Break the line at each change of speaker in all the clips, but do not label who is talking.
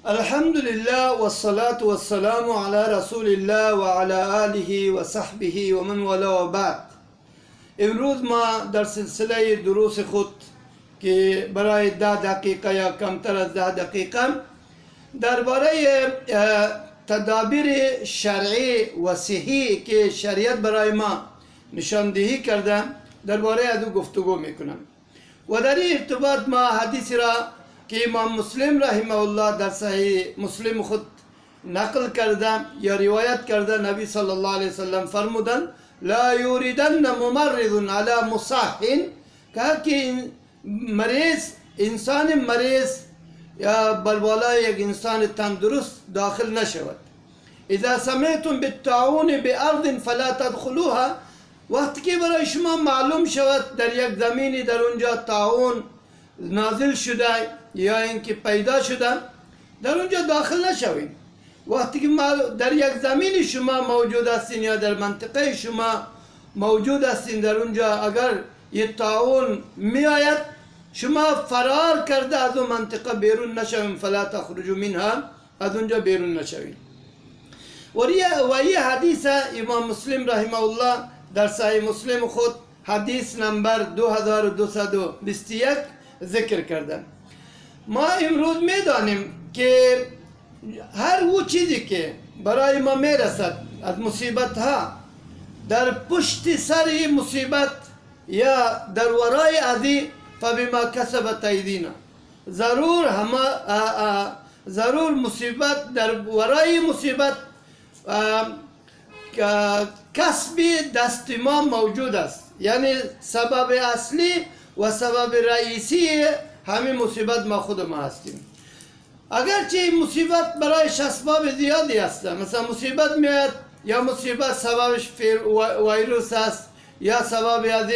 Elhamdülillah ve salatu ve selamu ala Resulillah ve ala alihi ve sahbihi ve men vela ve ba'd. امروز ما در سلسله دروس خود که برای 10 دقیقه یا کمتر از 10 دقیقه درباره تدابیر شرعی و صحی که شریعت برای ما نشاندهی کرده درباره از گفتگو میکنم و در این ارتباط ما حدیثی را که امام مسلم رحمه الله در صحیح مسلم خود نقل کرده یا روایت کرده نبی صلی الله علیه وسلم فرمودند لا یوردن ممرض علی مصح که مریض انسان مریض یا بالای یک انسان تندرست داخل نشود. اذا سمعتم بالطاعون بارض فلا تدخلوها، وقتی که برای شما معلوم شود در یک زمینی در اونجا طاعون نازل شده یا اینکه پیدا شده در اونجا داخل نشوید. وقتی که در یک زمین شما موجود هستین یا در منطقه شما موجود هستین در اونجا اگر یه طاعون می آید شما فرار کرده از اون منطقه بیرون نشوید. فلا تخرجوا منها، از اونجا بیرون نشوید. و این حدیث امام مسلم رحمه الله در صحیح مسلم خود حدیث نمبر 2221 ذکر کردن. ما امروز میدانیم که هر او چیزی که برای ما میرسد از مصیبت ها در پشت سر مصیبت یا در ورای ازی فبما کسبت ایدینا، ضرور مصیبت در ورای مصیبت کسب دست ما موجود است. یعنی سبب اصلی و سبب رئیسی همین مصیبت ما خود ما هستیم. اگرچه مصیبت برایش اسباب زیادی است، مثلا مصیبت میاد یا مصیبت سببش ویروس است یا سبب از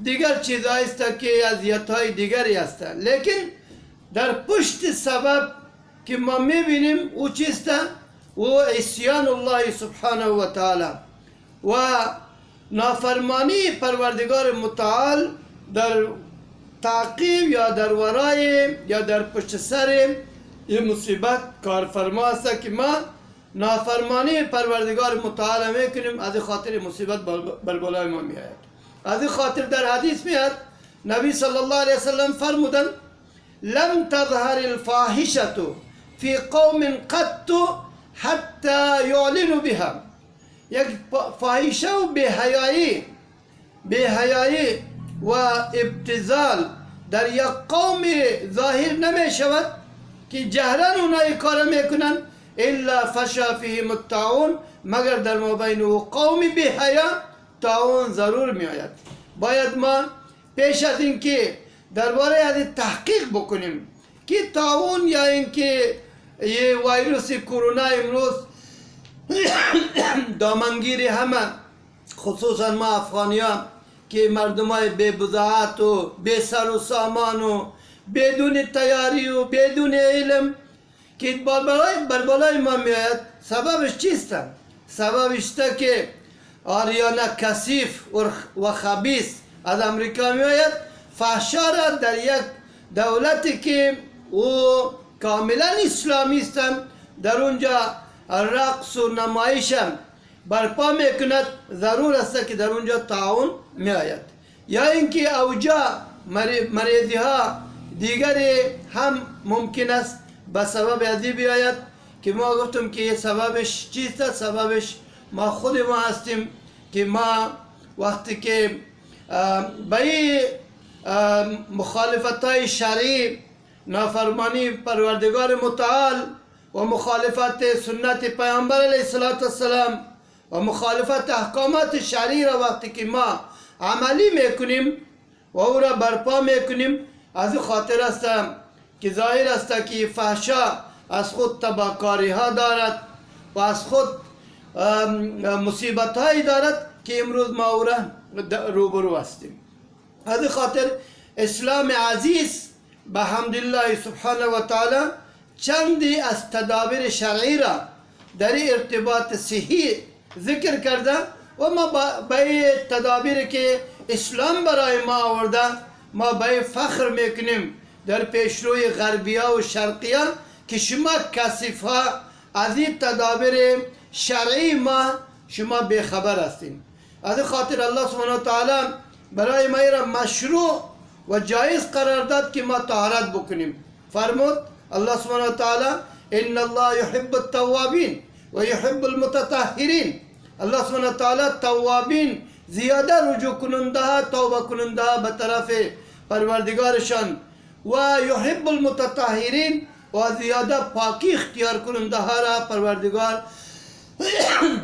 دیگر چیزهایی است که اذیت‌های دیگری است، لیکن در پشت سبب که ما میبینیم او چیست؟ و عصیان الله سبحانه و تعالی و نافرمانی پروردگار متعال در تعقیب یا در ورای یا در پشت سر این مصیبت کارفرما است که ما نافرمانی پروردگار متعال میکنیم. از خاطر مصیبت بر بالای ما میآید. از خاطر در حدیث میاد نبی صلی الله علیه وسلم فرمودند لم تظهر الفاحشه فی قوم قط حتی یعلنوا بها. یک فاحشه و بی‌حیایی و ابتذال در یک قوم ظاهر نمی شود که جهران اونها کار میکنن الا فشا فیهم الطاعون، مگر در مابین و قوم بی‌حیا طاعون ضرور می آید. باید ما پیش از اینکه درباره از تحقیق بکنیم که طاعون یا اینکه یه ویروس کرونا امروز دامنگیر همه خصوصا ما افغانیان که مردم های بے بضاعت و بے سر و سامان و بدون تیاری و بدون علم که بر بالای ما میآید. سببش چیست؟ سببش است که آریانا کثیف و خبیث از امریکا میآید، فحشا را در یک دولتی که او کاملا اسلامی است در اونجا رقص و نمایش برپا میکند. ضرور است که در اونجا طاعون میآید یا اینکه اوجا مریضی ها دیگری هم ممکن است به سبب ازی بیاید که ما گفتم که سببش چیست؟ سببش ما خود ما هستیم که ما وقتی که به مخالفت های شرعی نافرمانی پروردگار متعال و مخالفت سنت پیامبر علیه السلام و مخالفت احکامات شرعی را وقتی که ما عملی میکنیم و او را برپا میکنیم، از خاطر است که ظاهر است که فحشا از خود تباکاری ها دارد و از خود مصیبت هایی دارد که امروز ما او را روبرو هستیم. از خاطر اسلام عزیز به حمدالله سبحانه و تعالی چندی از تدابیر شرعی را در ارتباط صحی ذکر کرده و ما به تدابیری که اسلام برای ما آورده ما به فخر میکنیم در پیشروی غربیا و شرقیا که شما کثیفا از این تدابیر شرعی ما شما بخبر هستین. از خاطر الله سبحانه و تعالی برای ما را مشروع و جایز قرار داد که ما طهارت بکنیم. فرمود الله سبحانه و تعالی ان الله يحب التوابین و يحب المتطهرین. الله سبحانه و تعالی توابین زیاده رجوع کننده ها، توبه کننده ها به طرف پروردگارشان، و يحب المتطهرین و زیاده پاکی اختیار کننده ها را پروردگار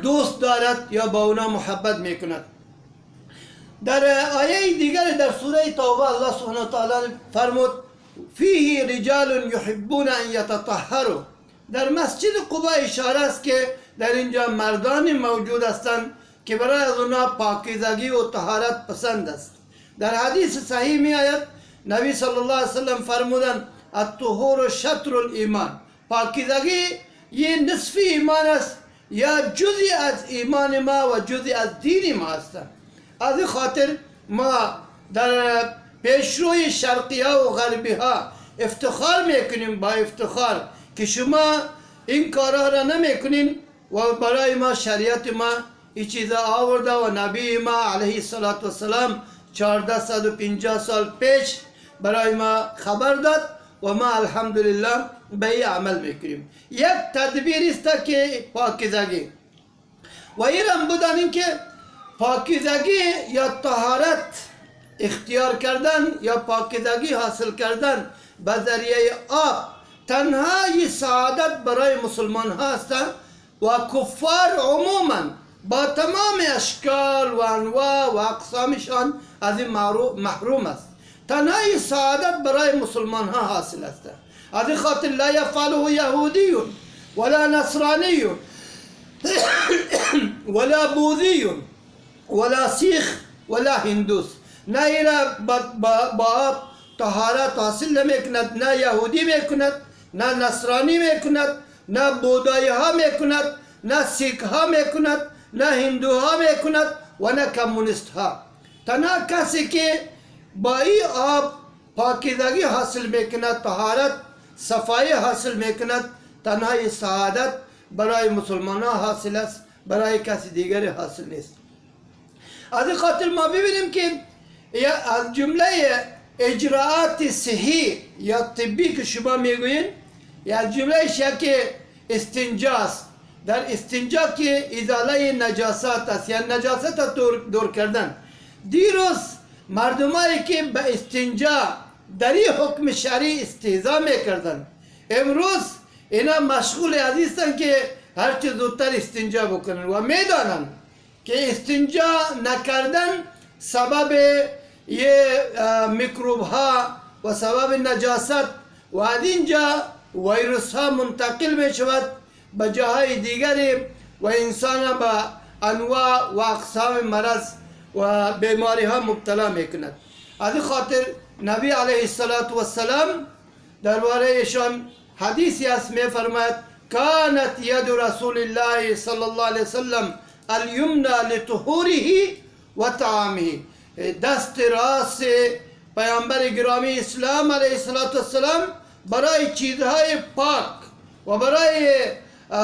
دوست دارد یا با اونا محبت میکند. در آیه دیگر در سوره توبه الله سبحانه و تعالی فرمود فیه رجال یحبون ان یتطهروا. در مسجد قبا اشاره است که در اینجا مردان موجود هستند که برای از اونا پاکیزگی و طهارت پسند است. در حدیث صحیح می آید نبی صلی الله علیه وسلم فرمودند الطهور شطر الایمان. پاکیزگی یه نصف ایمان است یا جزئی از ایمان ما و جزئی از دین ما است. از این خاطر ما در پیشروی شرقی ها و غربی ها افتخار میکنیم با افتخار که شما این کارها را نمیکنین و برای ما شریعت ما این چیزا آورده و نبی ما علیه السلام 1450 سال پیش برای ما خبر داد و ما الحمدلله به این عمل میکنیم. یک تدبیر است که پاکیزگی و ایران بدانیم که پاکیزگی یا طهارت اختیار کردن یا پاکیزگی حاصل کردن به ذریعه آب تنها سعادت برای مسلمان ها است و کفار عموما با تمام اشکال و انواع و اقسامشان از این محروم است. تنها سعادت برای مسلمان ها حاصل است. از این خاطر لا یفعله یهودی ولا نصرانی ولا بوذی ولا سیخ ولا هندوس. نه ایرا با طهارت حاصل نمیکند، نه یهودی میکند، نه نصرانی میکند، نه بودایی ها میکند، نه سیک ها میکند، نه هندو ها میکند و نه کمونیست ها. تنها کسی که با این آب پاکیزگی حاصل میکند، طهارت صفایی حاصل میکند، تنها سعادت برای مسلمان ها حاصل است، برای کسی دیگری حاصل نیست. از این خاطر ما ببینیم که از جمله اجراعات صحی یا طبی که شما میگوین از جملهش یکی استنجا است. در استنجا که ازاله نجاسات است یا نجاست دور کردن. دیروز مردمایی که به استنجا در این حکم شرعی استهزا میکردن امروز اینا مشغول از هستند که هرچه زودتر استنجا بکنن و میدانن که استنجا نکردن سبب یه میکروب ها و سبب نجاست و از اینجا ویروس ها منتقل می شود به جاهای دیگری و انسان به انواع و اقسام مرض و بیماری ها مبتلا می کند. از این خاطر نبی علیه السلام درباره ایشان حدیثی است می فرماید کانت ید رسول الله صلی الله علیه وسلم الیمنا لطهوره و طعامه. دست راست پیامبر گرامی اسلام علیه السلام برای چیزهای پاک و برای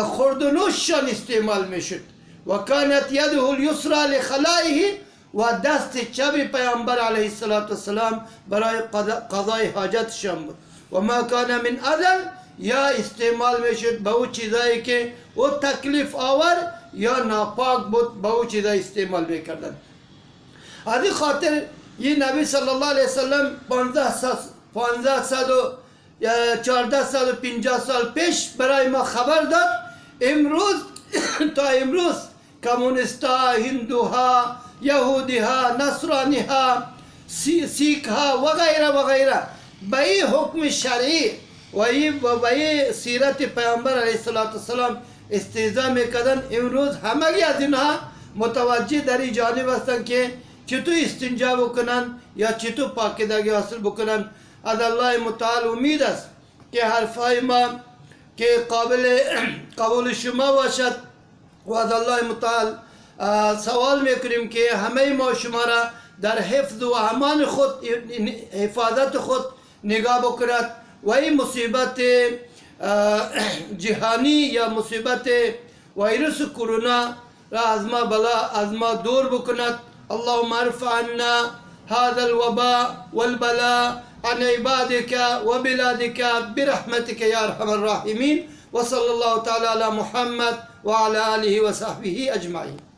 خوردنوششان استعمال میشد و کانت یده الیسرا لخلائه و دست چپ پیامبر علیه السلام برای قضای حاجتشان بود و ما کان من اذن یا استعمال میشد به او چیزایی که او تکلیف آور یا ناپاک بود به او چیزایی استعمال میکردن. از این خاطر یه نبی صلی الله علیه وسلم 1450 سال پیش برای ما خبر داد. امروز تا امروز کمونیستا، هندوها، یهودی ها، نصرانی ها، سیک ها و غیره و غیره به این حکم شرعی و به این سیرت پیامبر علیه السلام استهزا میکردن. امروز همگی از اینها متوجه در این جانب هستند که چطور استنجا بکنن یا چطور پاکیزگی حاصل بکنن. از الله متعال امید است که حرفای ما که قابل قبول شما باشد و از الله متعال سوال میکنیم که همه ما شما را در حفظ و امان خود حفاظت خود نگاه بکند و این مصیبت جهانی یا مصیبت ویروس کرونا را از ما دور بکند. اللهم ارفع عنا هذا الوباء والبلاء عن عبادك وبلادك برحمتك يا ارحم الراحمين. وصلى الله تعالى على محمد وعلى آله وصحبه أجمعين.